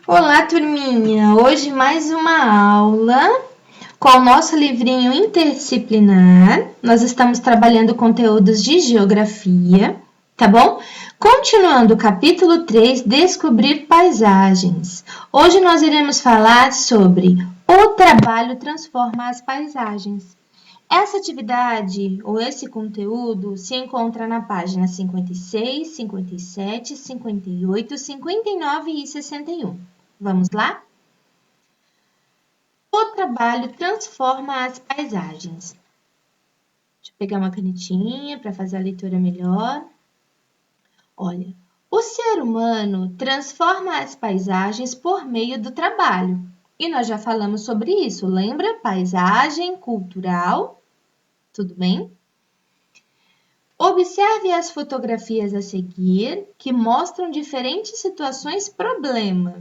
Olá, turminha! Hoje mais uma aula com o nosso livrinho interdisciplinar. Nós estamos trabalhando conteúdos de geografia, tá bom? Continuando o capítulo 3, Descobrir paisagens. Hoje nós iremos falar sobre o trabalho transforma as paisagens. Essa atividade ou esse conteúdo se encontra na página 56, 57, 58, 59 e 61. Vamos lá? O trabalho transforma as paisagens. Deixa eu pegar uma canetinha para fazer a leitura melhor. Olha, o ser humano transforma as paisagens por meio do trabalho. E nós já falamos sobre isso, lembra? Paisagem cultural. Tudo bem? Observe as fotografias a seguir, que mostram diferentes situações problema.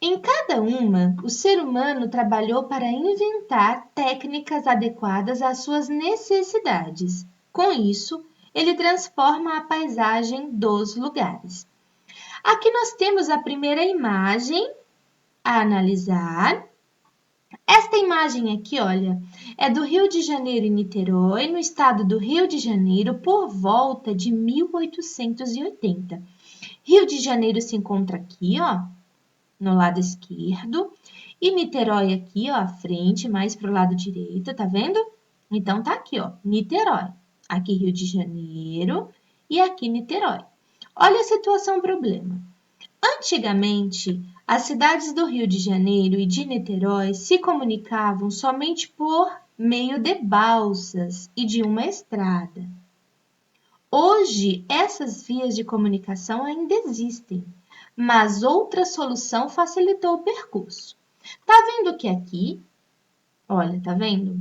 Em cada uma, o ser humano trabalhou para inventar técnicas adequadas às suas necessidades. Com isso, ele transforma a paisagem dos lugares. Aqui nós temos a primeira imagem a analisar. Esta imagem aqui, olha, é do Rio de Janeiro e Niterói, no estado do Rio de Janeiro, por volta de 1880. Rio de Janeiro se encontra aqui, ó, no lado esquerdo, e Niterói aqui, ó, à frente, mais para o lado direito, tá vendo? Então, tá aqui, ó, Niterói. Aqui Rio de Janeiro e aqui Niterói. Olha a situação problema. Antigamente, as cidades do Rio de Janeiro e de Niterói se comunicavam somente por meio de balsas e de uma estrada. Hoje, essas vias de comunicação ainda existem, mas outra solução facilitou o percurso. Tá vendo que aqui, olha, tá vendo?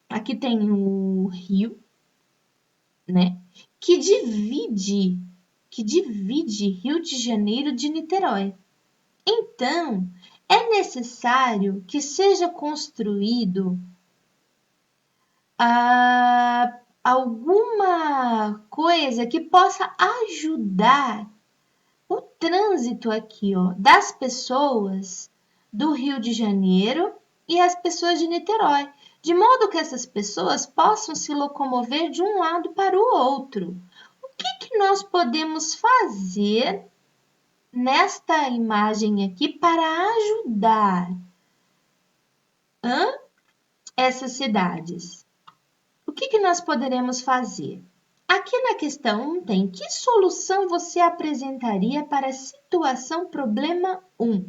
Aqui tem o rio, né? Que divide Rio de Janeiro de Niterói. Então, é necessário que seja construído alguma coisa que possa ajudar o trânsito aqui, ó, das pessoas do Rio de Janeiro e as pessoas de Niterói, de modo que essas pessoas possam se locomover de um lado para o outro. O que nós podemos fazer nesta imagem aqui para ajudar essas cidades? O que nós poderemos fazer? Aqui na questão 1 tem: que solução você apresentaria para a situação problema 1? O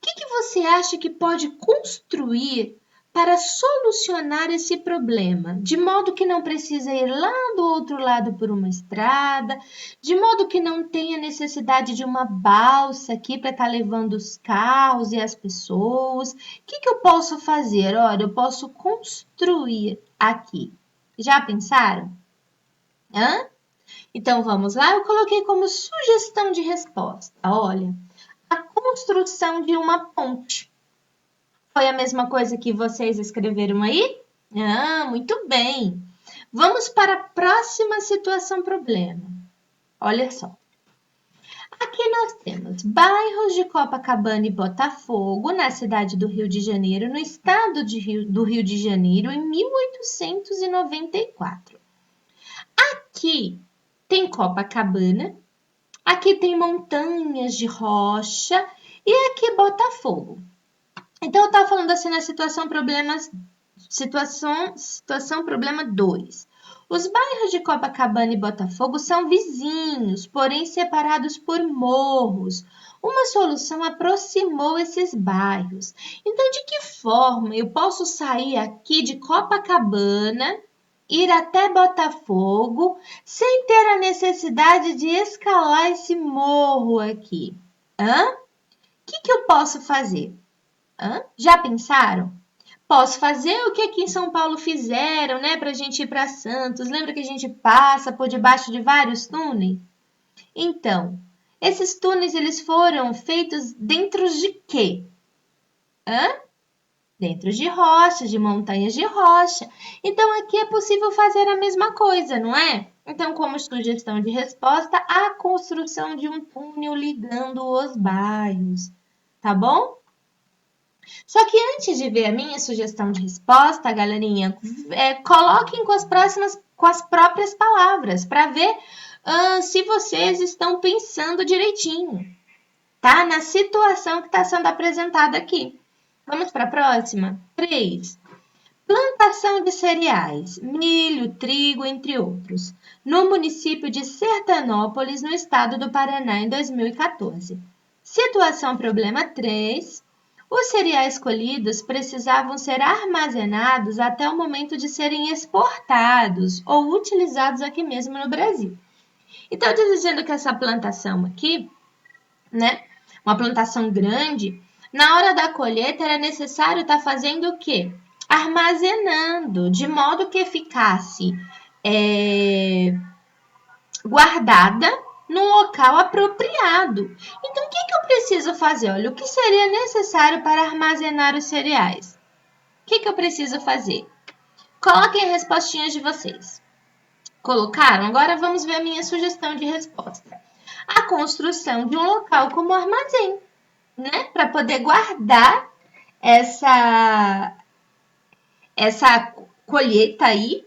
que você acha que pode construir para solucionar esse problema, de modo que não precisa ir lá do outro lado por uma estrada, de modo que não tenha necessidade de uma balsa aqui para estar levando os carros e as pessoas? O que eu posso fazer? Olha, eu posso construir aqui. Já pensaram? Então, vamos lá? Eu coloquei como sugestão de resposta, olha, a construção de uma ponte. Foi a mesma coisa que vocês escreveram aí? Muito bem. Vamos para a próxima situação problema. Olha só. Aqui nós temos bairros de Copacabana e Botafogo, na cidade do Rio de Janeiro, no estado do Rio de Janeiro, em 1894. Aqui tem Copacabana, aqui tem montanhas de rocha e aqui Botafogo. Então, eu estava falando assim na situação problema 2. Os bairros de Copacabana e Botafogo são vizinhos, porém separados por morros. Uma solução aproximou esses bairros. Então, de que forma eu posso sair aqui de Copacabana, ir até Botafogo, sem ter a necessidade de escalar esse morro aqui? O que eu posso fazer? Já pensaram? Posso fazer o que aqui em São Paulo fizeram, né? Para a gente ir para Santos. Lembra que a gente passa por debaixo de vários túneis? Então, esses túneis eles foram feitos dentro de quê? Dentro de rochas, de montanhas de rocha. Então, aqui é possível fazer a mesma coisa, não é? Então, como sugestão de resposta, a construção de um túnel ligando os bairros, tá bom? Só que antes de ver a minha sugestão de resposta, galerinha, coloquem com as próprias palavras, para ver se vocês estão pensando direitinho, tá? Na situação que está sendo apresentada aqui. Vamos para a próxima? 3. Plantação de cereais, milho, trigo, entre outros, no município de Sertanópolis, no estado do Paraná, em 2014. Situação problema 3. Os cereais colhidos precisavam ser armazenados até o momento de serem exportados ou utilizados aqui mesmo no Brasil. Então, dizendo que essa plantação aqui, né, uma plantação grande, na hora da colheita era necessário estar fazendo o quê? Armazenando, de modo que ficasse guardada num local apropriado. Então, o que eu preciso fazer? Olha, o que seria necessário para armazenar os cereais? O que eu preciso fazer? Coloquem as respostinhas de vocês. Colocaram? Agora vamos ver a minha sugestão de resposta. A construção de um local como armazém, né? Para poder guardar essa colheita aí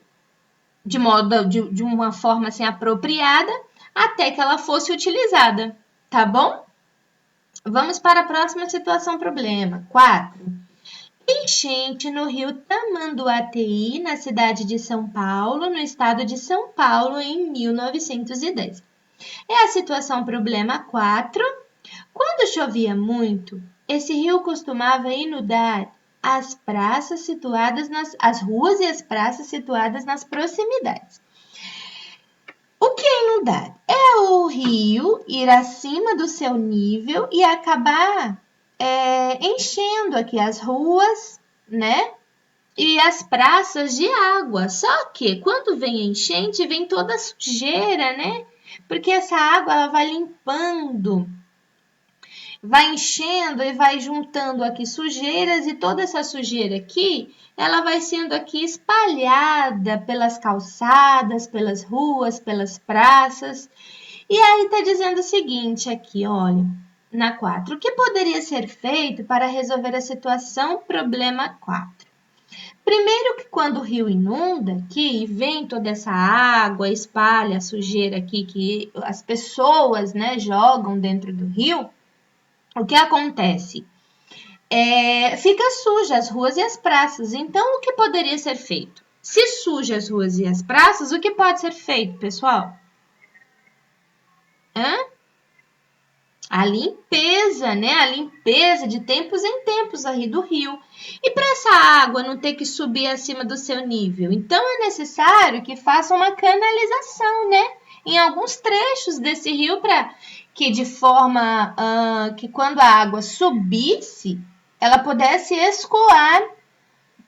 de uma forma assim apropriada até que ela fosse utilizada, tá bom? Vamos para a próxima situação problema. 4. Enchente no rio Tamanduateí, na cidade de São Paulo, no estado de São Paulo, em 1910. É a situação problema 4. Quando chovia muito, esse rio costumava inundar as praças situadas as ruas e as praças situadas nas proximidades. O que é inundar? É o rio ir acima do seu nível e acabar enchendo aqui as ruas, né? E as praças de água. Só que quando vem a enchente, vem toda a sujeira, né? Porque essa água ela vai limpando, vai enchendo e vai juntando aqui sujeiras, e toda essa sujeira aqui, ela vai sendo aqui espalhada pelas calçadas, pelas ruas, pelas praças. E aí tá dizendo o seguinte aqui, olha, na 4. O que poderia ser feito para resolver a situação? Problema 4. Primeiro que quando o rio inunda aqui, vem toda essa água, espalha a sujeira aqui que as pessoas, né, jogam dentro do rio, o que acontece? Fica suja as ruas e as praças. Então, o que poderia ser feito? Se suja as ruas e as praças, o que pode ser feito, pessoal? A limpeza, né? A limpeza de tempos em tempos aí do rio. E para essa água não ter que subir acima do seu nível, então é necessário que faça uma canalização, né? Em alguns trechos desse rio para que de forma que quando a água subisse, ela pudesse escoar,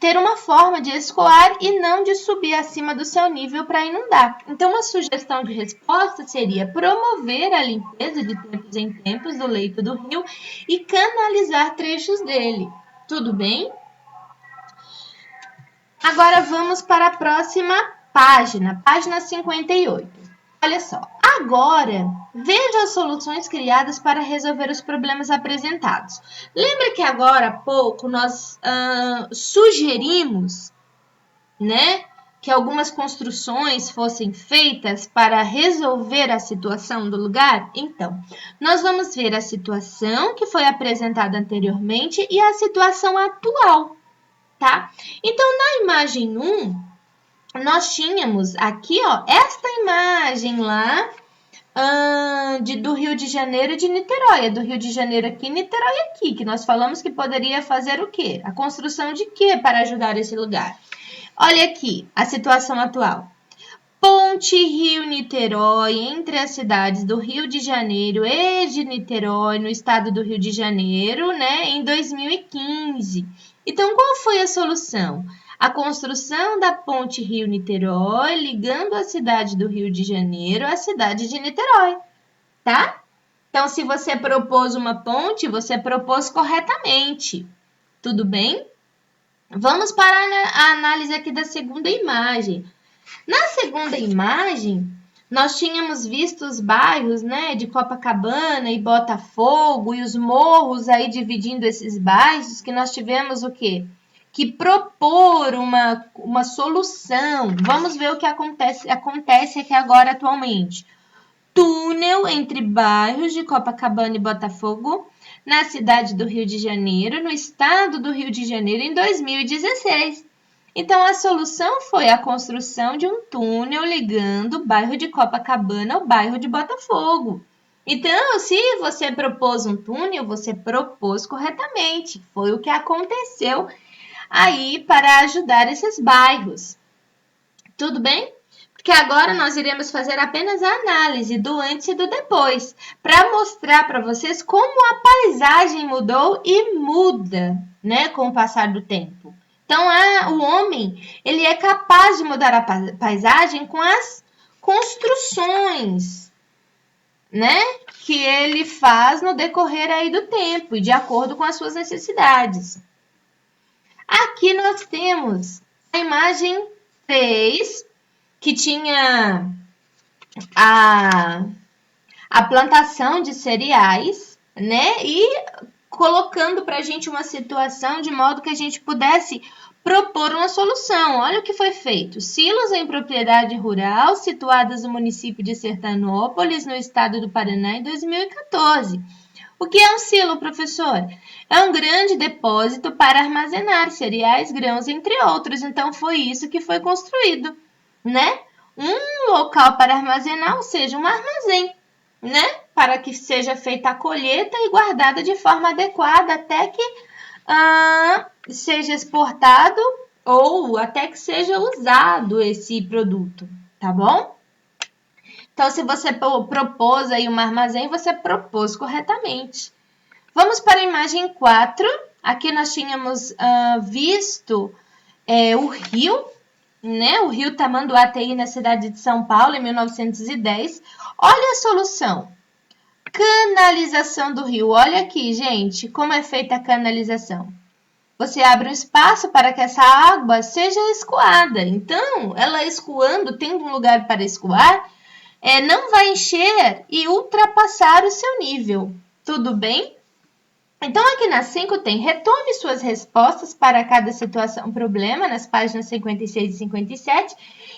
ter uma forma de escoar e não de subir acima do seu nível para inundar. Então, uma sugestão de resposta seria promover a limpeza de tempos em tempos do leito do rio e canalizar trechos dele. Tudo bem? Agora vamos para a próxima página, página 58. Olha só, agora veja as soluções criadas para resolver os problemas apresentados. Lembra que agora há pouco nós sugerimos, né, que algumas construções fossem feitas para resolver a situação do lugar? Então, nós vamos ver a situação que foi apresentada anteriormente e a situação atual, tá? Então, na imagem 1, nós tínhamos aqui, ó, esta imagem lá do Rio de Janeiro e de Niterói. É do Rio de Janeiro aqui, Niterói aqui, que nós falamos que poderia fazer o quê? A construção de quê para ajudar esse lugar? Olha aqui a situação atual. Ponte Rio-Niterói, entre as cidades do Rio de Janeiro e de Niterói, no estado do Rio de Janeiro, né, em 2015. Então, qual foi a solução? A construção da ponte Rio-Niterói, ligando a cidade do Rio de Janeiro à cidade de Niterói, tá? Então, se você propôs uma ponte, você propôs corretamente. Tudo bem? Vamos para a análise aqui da segunda imagem. Na segunda imagem, Nós tínhamos visto os bairros, né, de Copacabana e Botafogo e os morros aí dividindo esses bairros, que nós tivemos o quê? Que propor uma solução. Vamos ver o que acontece aqui agora atualmente. Túnel entre bairros de Copacabana e Botafogo, na cidade do Rio de Janeiro, no estado do Rio de Janeiro, em 2016. Então, a solução foi a construção de um túnel ligando o bairro de Copacabana ao bairro de Botafogo. Então, se você propôs um túnel, você propôs corretamente. Foi o que aconteceu aí para ajudar esses bairros. Tudo bem? Porque agora nós iremos fazer apenas a análise do antes e do depois, para mostrar para vocês como a paisagem mudou e muda, né, com o passar do tempo. Então, o homem, ele é capaz de mudar a paisagem com as construções, né, que ele faz no decorrer aí do tempo e de acordo com as suas necessidades. Aqui nós temos a imagem 3, que tinha a plantação de cereais, né, e colocando para a gente uma situação de modo que a gente pudesse propor uma solução. Olha o que foi feito. Silos em propriedade rural, situadas no município de Sertanópolis, no estado do Paraná, em 2014. O que é um silo, professor? É um grande depósito para armazenar cereais, grãos, entre outros. Então, foi isso que foi construído, né? Um local para armazenar, ou seja, um armazém, né? Para que seja feita a colheita e guardada de forma adequada até que seja exportado ou até que seja usado esse produto, tá bom? Então, se você propôs aí um armazém, você propôs corretamente. Vamos para a imagem 4. Aqui nós tínhamos visto o rio, né? O rio Tamanduateí, na cidade de São Paulo, em 1910. Olha a solução. Canalização do rio. Olha aqui, gente, como é feita a canalização. Você abre um espaço para que essa água seja escoada. Então, ela escoando, tendo um lugar para escoar, não vai encher e ultrapassar o seu nível. Tudo bem? Então, aqui na 5 tem retome suas respostas para cada situação problema, nas páginas 56 e 57,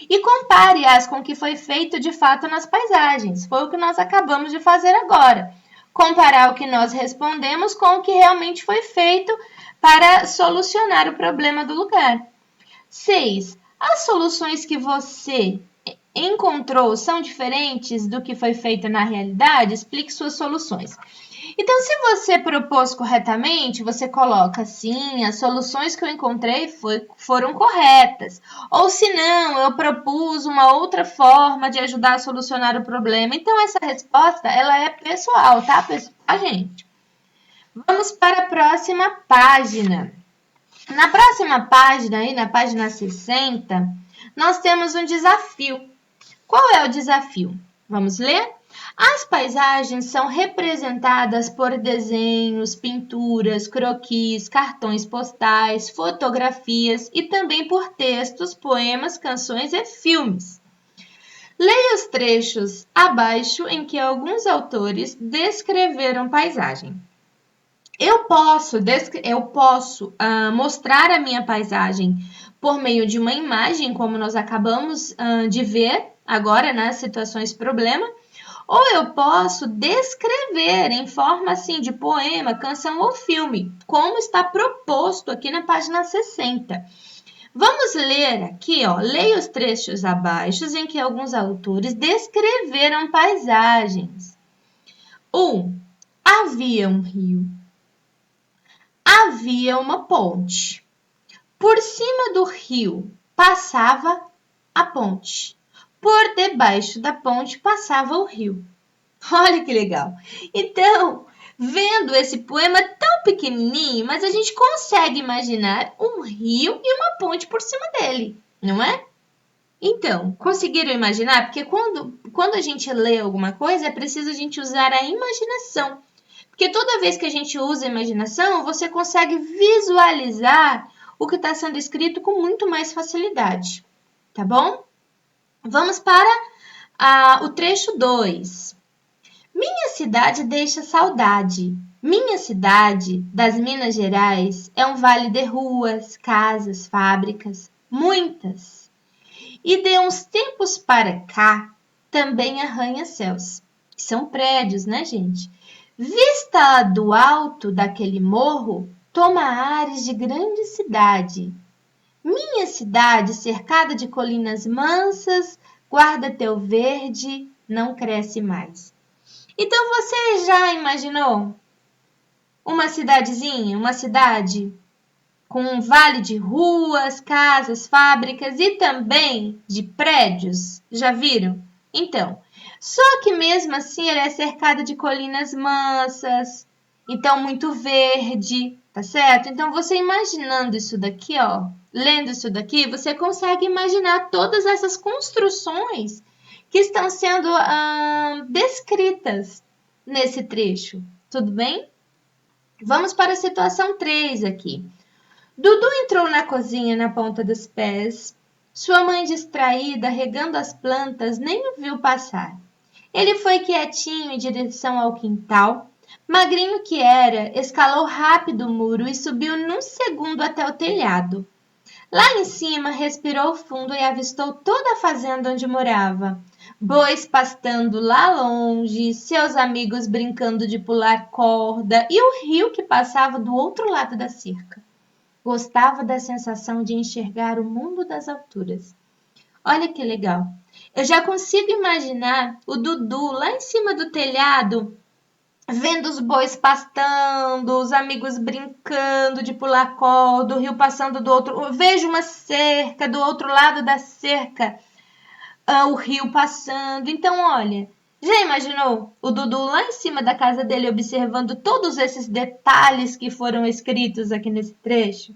e compare-as com o que foi feito de fato nas paisagens. Foi o que nós acabamos de fazer agora. Comparar o que nós respondemos com o que realmente foi feito para solucionar o problema do lugar. 6. As soluções que você encontrou são diferentes do que foi feito na realidade? Explique suas soluções. Então, se você propôs corretamente, você coloca sim, as soluções que eu encontrei foram corretas. Ou se não, eu propus uma outra forma de ajudar a solucionar o problema. Então, essa resposta, ela é pessoal, tá, gente? Vamos para a próxima página. Na próxima página, aí na página 60, nós temos um desafio. Qual é o desafio? Vamos ler? As paisagens são representadas por desenhos, pinturas, croquis, cartões postais, fotografias e também por textos, poemas, canções e filmes. Leia os trechos abaixo em que alguns autores descreveram paisagem. Eu posso mostrar a minha paisagem por meio de uma imagem, como nós acabamos de ver agora nas situações problema, ou eu posso descrever em forma assim de poema, canção ou filme, como está proposto aqui na página 60. Vamos ler aqui, ó, leia os trechos abaixo em que alguns autores descreveram paisagens. 1. Havia um rio. Havia uma ponte. Por cima do rio passava a ponte. Por debaixo da ponte passava o rio. Olha que legal! Então, vendo esse poema tão pequenininho, mas a gente consegue imaginar um rio e uma ponte por cima dele, não é? Então, conseguiram imaginar? Porque quando a gente lê alguma coisa, é preciso a gente usar a imaginação. Porque toda vez que a gente usa a imaginação, você consegue visualizar o que está sendo escrito com muito mais facilidade, tá bom? Vamos para O trecho 2. Minha cidade deixa saudade. Minha cidade, das Minas Gerais, é um vale de ruas, casas, fábricas, muitas. E de uns tempos para cá, também arranha-céus, que são prédios, né, gente? Vista do alto daquele morro, toma ares de grande cidade. Minha cidade, cercada de colinas mansas, guarda teu verde, não cresce mais. Então você já imaginou uma cidadezinha, uma cidade com um vale de ruas, casas, fábricas e também de prédios? Já viram? Então, só que mesmo assim ela é cercada de colinas mansas, então muito verde, tá certo? Então você imaginando isso daqui, ó, lendo isso daqui, você consegue imaginar todas essas construções que estão sendo descritas nesse trecho. Tudo bem? Vamos para a situação 3 aqui. Dudu entrou na cozinha na ponta dos pés. Sua mãe, distraída, regando as plantas, nem o viu passar. Ele foi quietinho em direção ao quintal. Magrinho que era, escalou rápido o muro e subiu num segundo até o telhado. Lá em cima, respirou fundo e avistou toda a fazenda onde morava. Bois pastando lá longe, seus amigos brincando de pular corda e o rio que passava do outro lado da cerca. Gostava da sensação de enxergar o mundo das alturas. Olha que legal. Eu já consigo imaginar o Dudu lá em cima do telhado, vendo os bois pastando, os amigos brincando de pular corda, o rio passando do outro. Eu vejo uma cerca, do outro lado da cerca, o rio passando. Então, olha, já imaginou o Dudu lá em cima da casa dele observando todos esses detalhes que foram escritos aqui nesse trecho?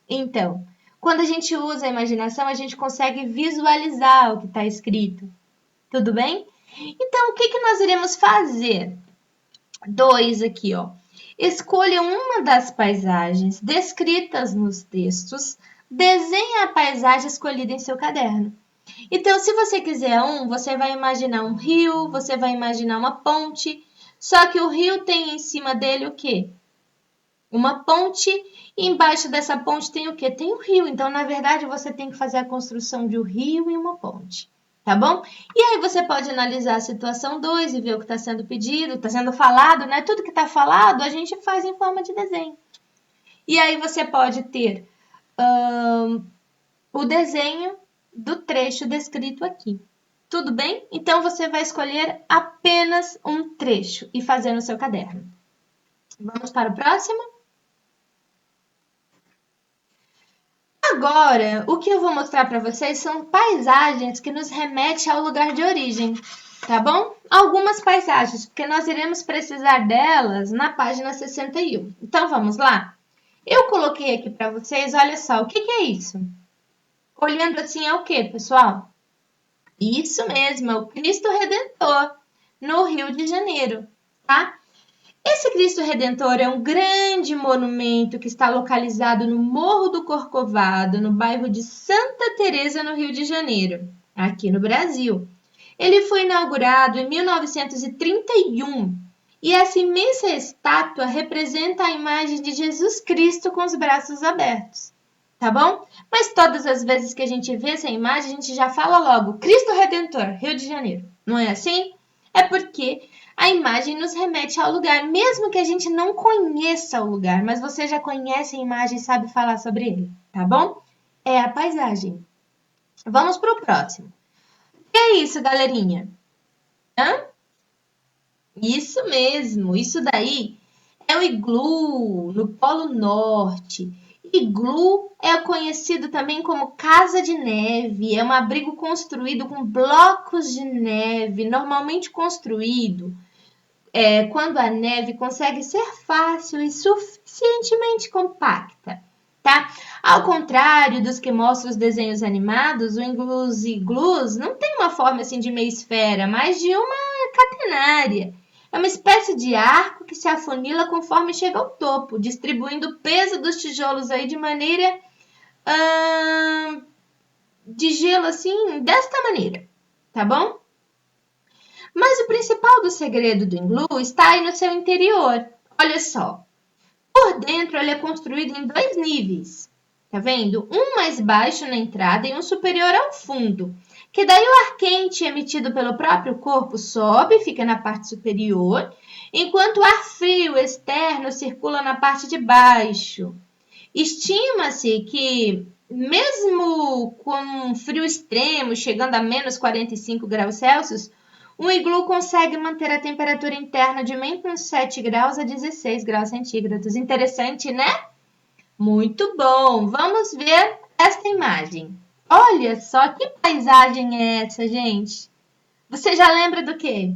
Então, quando a gente usa a imaginação, a gente consegue visualizar o que está escrito. Tudo bem? Então, o que, que nós iremos fazer? 2 aqui, ó. Escolha uma das paisagens descritas nos textos, desenhe a paisagem escolhida em seu caderno. Então, se você quiser você vai imaginar um rio, você vai imaginar uma ponte, só que o rio tem em cima dele o quê? Uma ponte, e embaixo dessa ponte tem o quê? Tem o rio. Então, na verdade, você tem que fazer a construção de um rio e uma ponte. Tá bom? E aí você pode analisar a situação 2 e ver o que está sendo pedido, está sendo falado, né? Tudo que está falado a gente faz em forma de desenho. E aí você pode ter o desenho do trecho descrito aqui. Tudo bem? Então você vai escolher apenas um trecho e fazer no seu caderno. Vamos para o próximo? Agora, o que eu vou mostrar para vocês são paisagens que nos remetem ao lugar de origem, tá bom? Algumas paisagens, porque nós iremos precisar delas na página 61. Então, vamos lá? Eu coloquei aqui para vocês, olha só, o que é isso? Olhando assim é o que, pessoal? Isso mesmo, é o Cristo Redentor, no Rio de Janeiro, tá? Esse Cristo Redentor é um grande monumento que está localizado no Morro do Corcovado, no bairro de Santa Teresa, no Rio de Janeiro, aqui no Brasil. Ele foi inaugurado em 1931 e essa imensa estátua representa a imagem de Jesus Cristo com os braços abertos, tá bom? Mas todas as vezes que a gente vê essa imagem, a gente já fala logo Cristo Redentor, Rio de Janeiro. Não é assim? É porque a imagem nos remete ao lugar, mesmo que a gente não conheça o lugar, mas você já conhece a imagem e sabe falar sobre ele, tá bom? É a paisagem. Vamos para o próximo. Que é isso, galerinha? Hã? Isso mesmo, isso daí é o iglu no Polo Norte. Iglu é conhecido também como casa de neve, é um abrigo construído com blocos de neve, normalmente construído quando a neve consegue ser fácil e suficientemente compacta, tá? Ao contrário dos que mostram os desenhos animados, o iglus não tem uma forma assim de meia esfera, mas de uma catenária. É uma espécie de arco que se afunila conforme chega ao topo, distribuindo o peso dos tijolos aí de maneira de gelo assim, desta maneira, tá bom? Mas o principal do segredo do iglu está aí no seu interior. Olha só. Por dentro, ele é construído em 2 níveis. Tá vendo? Um mais baixo na entrada e um superior ao fundo. Que daí o ar quente emitido pelo próprio corpo sobe, fica na parte superior, enquanto o ar frio externo circula na parte de baixo. Estima-se que, mesmo com um frio extremo, chegando a menos 45 graus Celsius, um iglu consegue manter a temperatura interna de menos 7 graus a 16 graus centígrados. Interessante, né? Muito bom! Vamos ver esta imagem. Olha só que paisagem é essa, gente? Você já lembra do quê?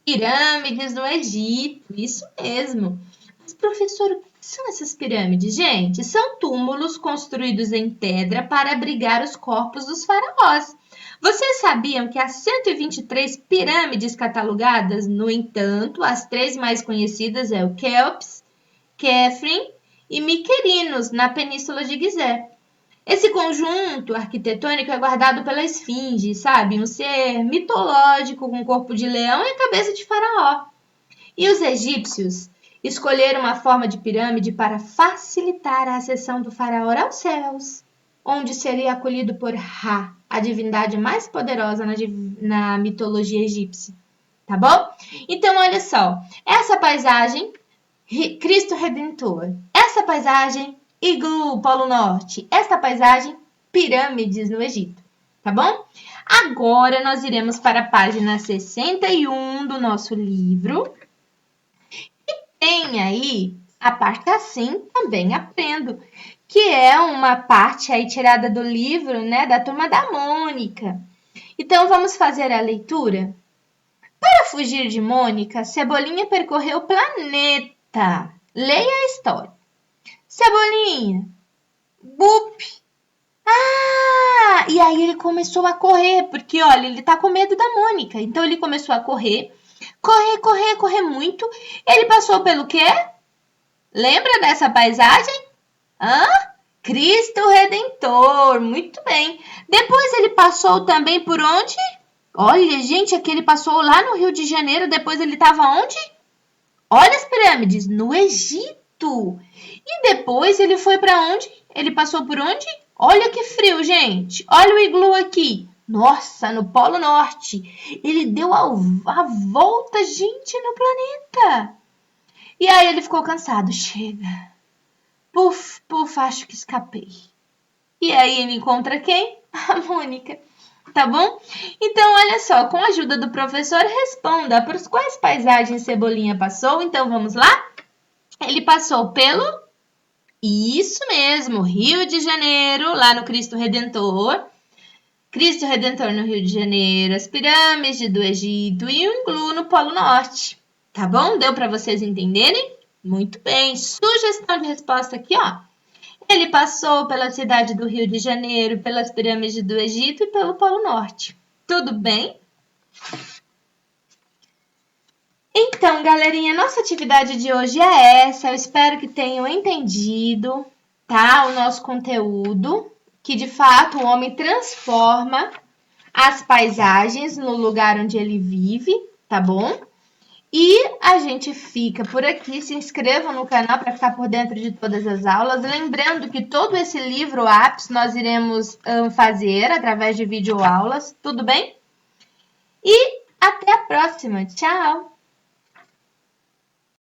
Pirâmides no Egito, isso mesmo. Mas, professor, o que são essas pirâmides, gente? São túmulos construídos em pedra para abrigar os corpos dos faraós. Vocês sabiam que há 123 pirâmides catalogadas? No entanto, as 3 mais conhecidas são o Quéops, Khafre e Mycerinos, na Península de Gizé. Esse conjunto arquitetônico é guardado pela Esfinge, sabe? Um ser mitológico com corpo de leão e cabeça de faraó. E os egípcios escolheram uma forma de pirâmide para facilitar a ascensão do faraó aos céus, onde seria acolhido por Ra, a divindade mais poderosa na mitologia egípcia. Tá bom? Então, olha só. Essa paisagem, Cristo Redentor. Essa paisagem, Iglu, Polo Norte. Esta paisagem, pirâmides no Egito. Tá bom? Agora nós iremos para a página 61 do nosso livro. E tem aí a parte assim, também aprendo, que é uma parte aí tirada do livro, né, da Turma da Mônica. Então, vamos fazer a leitura? Para fugir de Mônica, Cebolinha percorreu o planeta. Leia a história. Cebolinha, bup. Ah, e aí ele começou a correr, porque olha, ele tá com medo da Mônica. Então ele começou a correr, correr muito. Ele passou pelo quê? Lembra dessa paisagem? Cristo Redentor, muito bem. Depois ele passou também por onde? Olha, gente, aqui ele passou lá no Rio de Janeiro, depois ele estava onde? Olha as pirâmides, no Egito. E depois ele foi para onde? Ele passou por onde? Olha que frio, gente. Olha o iglu aqui. Nossa, no Polo Norte. Ele deu a volta, gente, no planeta. E aí ele ficou cansado. Chega. Puf, puf, acho que escapei. E aí ele encontra quem? A Mônica. Tá bom? Então, olha só, com a ajuda do professor, responda por quais paisagens Cebolinha passou. Então, vamos lá? Ele passou pelo... Isso mesmo, Rio de Janeiro, lá no Cristo Redentor. Cristo Redentor no Rio de Janeiro, as pirâmides do Egito e o iglu no Polo Norte. Tá bom? Deu para vocês entenderem? Muito bem. Sugestão de resposta aqui, ó. Ele passou pela cidade do Rio de Janeiro, pelas pirâmides do Egito e pelo Polo Norte. Tudo bem? Então, galerinha, nossa atividade de hoje é essa. Eu espero que tenham entendido, tá? O nosso conteúdo, que de fato o homem transforma as paisagens no lugar onde ele vive, tá bom? E a gente fica por aqui. Se inscrevam no canal para ficar por dentro de todas as aulas. Lembrando que todo esse livro APS nós iremos fazer através de videoaulas, tudo bem? E até a próxima. Tchau!